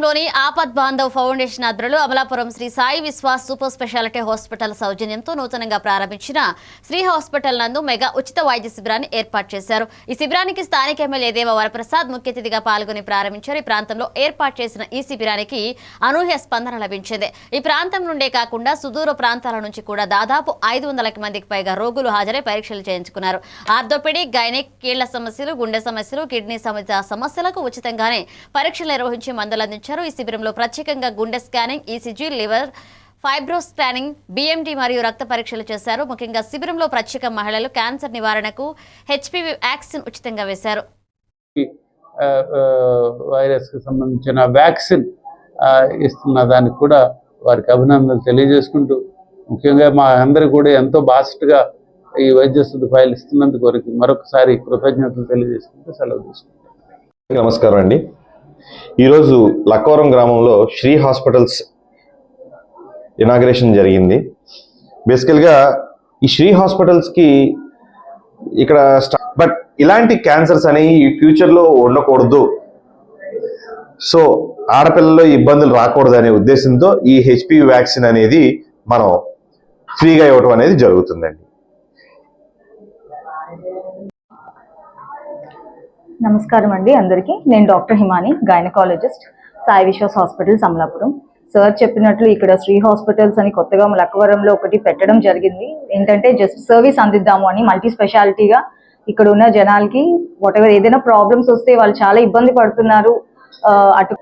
నగరంలోని ఆపద్ బాంధవ్ ఫౌండేషన్ ఆధ్వర్యంలో Amalapuram Shri Sai Vishwas Super Speciality Hospital సౌజన్యంతో నూతనంగా ప్రారంభించిన శ్రీ హాస్పిటల్ నందు మెగా ఉచిత వైద్య శిబిరాన్ని ఏర్పాటు చేశారు. ఈ శిబిరానికి స్థానిక ఎమ్మెల్యే దేవ వరప్రసాద్ ముఖ్య అతిథిగా పాల్గొని ప్రారంభించారు. ఈ ప్రాంతంలో ఏర్పాటు చేసిన ఈ శిబిరానికి అనూహ్య స్పందన లభించింది. ఈ ప్రాంతం నుండే కాకుండా సుదూర ప్రాంతాల నుంచి కూడా దాదాపు 500 మందికి పైగా రోగులు హాజరై పరీక్షలు చేయించుకున్నారు. ఆర్థోపెడిక్, గైనిక్, కీళ్ల సమస్యలు, గుండె సమస్యలు, కిడ్నీ సమస్యలకు ఉచితంగానే పరీక్షలు నిర్వహించి మందులు అందించారు. ఈ శిబిరంలో ప్రత్యేకంగా గుండె scanning, ECG, liver fibro scanning, BMD మరియు రక్త పరీక్షలు చేశారు. ముఖ్యంగా శిబిరంలో ప్రత్యేక మహిళలు క్యాన్సర్ నివారణకు హెచ్పివి వ్యాక్సిన్ ఉచితంగా వేశారు. వైరస్ కి సంబంధించిన వ్యాక్సిన్ ఇస్తున్న దానికి కూడా వారికి అభినందనలు తెలియజేసుకుంటూ, ముఖ్యంగా మా అందరూ కూడా ఎంతో బాస్ట్గా ఈ వైద్య సదుపాయాలు ఇస్తున్నందుకు వారికి మరొకసారి కృతజ్ఞతలు తెలియజేసుకుంటూ సెలవు తీసుకుంటాం. నమస్కారం అండి. ఈరోజు లక్కవరం గ్రామంలో శ్రీ హాస్పిటల్స్ ఇనాగ్రేషన్ జరిగింది. బేసికల్గా ఈ శ్రీ హాస్పిటల్స్కి ఇక్కడ బట్ ఇలాంటి క్యాన్సర్స్ అనేవి ఫ్యూచర్లో ఉండకూడదు, సో ఆడపిల్లల్లో ఇబ్బందులు రాకూడదు అనే ఉద్దేశంతో ఈ హెచ్పివి వ్యాక్సిన్ అనేది మనం ఫ్రీగా ఇవ్వటం అనేది జరుగుతుందండి. నమస్కారం అండి అందరికీ. నేను doctor Himani, gynaecologist, Sai Vishwas hospitals Amalapuram. Sir చెప్పినట్లు ఇక్కడ శ్రీ హాస్పిటల్స్ అని కొత్తగా లక్కవరంలో ఒకటి పెట్టడం జరిగింది. ఏంటంటే జస్ట్ సర్వీస్ అందిద్దాము అని, మల్టీ స్పెషాలిటీగా ఇక్కడ ఉన్న జనాలకి వాట్ ఎవర్ ఏదైనా ప్రాబ్లమ్స్ వస్తే వాళ్ళు చాలా ఇబ్బంది పడుతున్నారు. అటు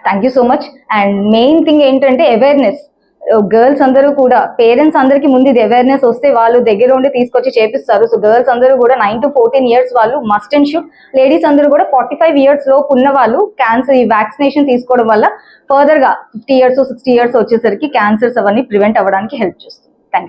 thank you so much. And main thing ఏంటంటే అవేర్నెస్. గర్ల్స్ అందరూ కూడా, పేరెంట్స్ అందరికి ముందు ఇది అవేర్నెస్ వస్తే వాళ్ళు దగ్గర ఉండి తీసుకొచ్చి చేపిస్తారు. సో గర్ల్స్ అందరూ కూడా 9 to 14 years వాళ్ళు మస్ట్ అండ్ షుడ్. లేడీస్ అందరూ కూడా 45 years లోపు ఉన్న వాళ్ళు క్యాన్సర్ ఈ వ్యాక్సినేషన్ తీసుకోవడం వల్ల ఫర్దర్ గా 50 years 60 years వచ్చేసరికి క్యాన్సర్స్ అవన్నీ ప్రివెంట్ అవ్వడానికి హెల్ప్ చేస్తుంది.